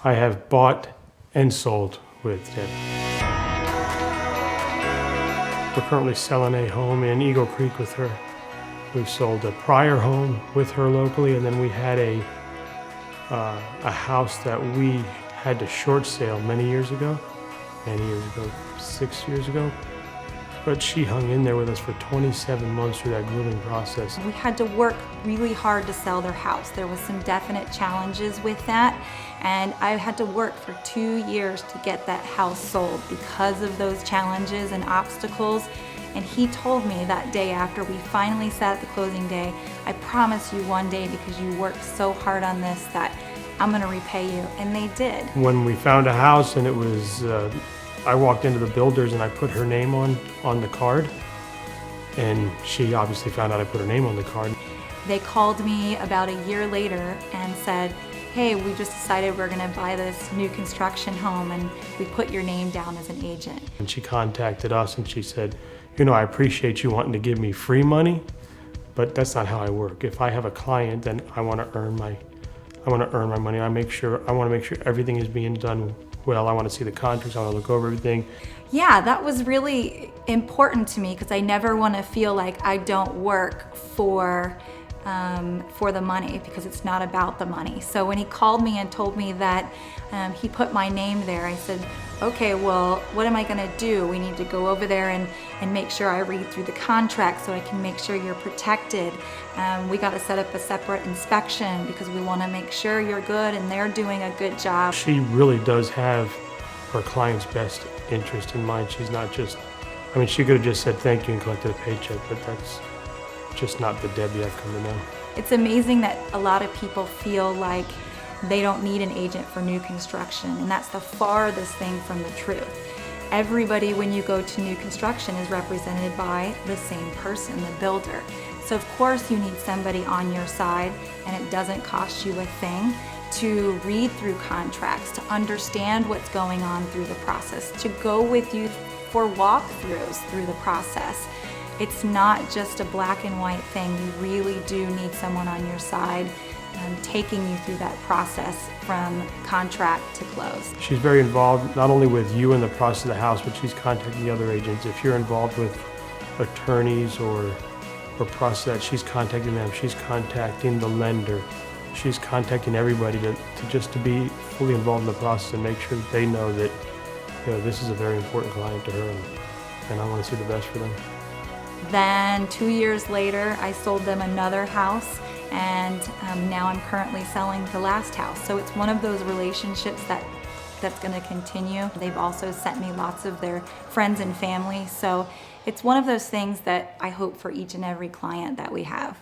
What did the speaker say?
I have bought and sold with Deb. We're currently selling a home in Eagle Creek with her. We sold a prior home with her locally, and then we had a house that we had to short sale many years ago, 6 years ago. But she hung in there with us for 27 months through that grueling process. We had to work really hard to sell their house. There was some definite challenges with that, and I had to work for 2 years to get that house sold because of those challenges and obstacles. And he told me that day after we finally sat at the closing day, I promise you one day, because you worked so hard on this, that I'm gonna repay you. And they did. When we found a house and it was, I walked into the builders and I put her name on the card, and she obviously found out I put her name on the card. They called me about a year later and said, hey, we just decided we're gonna buy this new construction home and we put your name down as an agent. And she contacted us and she said, you know, I appreciate you wanting to give me free money, but that's not how I work. If I have a client, then I want to earn my money. I want to make sure everything is being done well. I want to see the contracts. I want to look over everything. Yeah, that was really important to me because I never want to feel like I don't work for the money, because it's not about the money. So when he called me and told me that he put my name there, I said, okay, well, what am I gonna do? We need to go over there and make sure I read through the contract so I can make sure you're protected. We gotta set up a separate inspection because we wanna make sure you're good and they're doing a good job. She really does have her client's best interest in mind. She's not just, I mean, she could have just said thank you and collected a paycheck, but that's just not the Debbie I've come to know. It's amazing that a lot of people feel like they don't need an agent for new construction, and that's the farthest thing from the truth. Everybody, when you go to new construction, is represented by the same person, the builder. So of course you need somebody on your side, and it doesn't cost you a thing to read through contracts, to understand what's going on through the process, to go with you for walkthroughs through the process. It's not just a black and white thing. You really do need someone on your side taking you through that process from contract to close. She's very involved, not only with you in the process of the house, but she's contacting the other agents. If you're involved with attorneys or process, she's contacting them. She's contacting the lender. She's contacting everybody to be fully involved in the process and make sure that they know that, you know, this is a very important client to her, and I want to see the best for them. Then 2 years later, I sold them another house, and now I'm currently selling the last house. So it's one of those relationships that's going to continue. They've also sent me lots of their friends and family. So it's one of those things that I hope for each and every client that we have.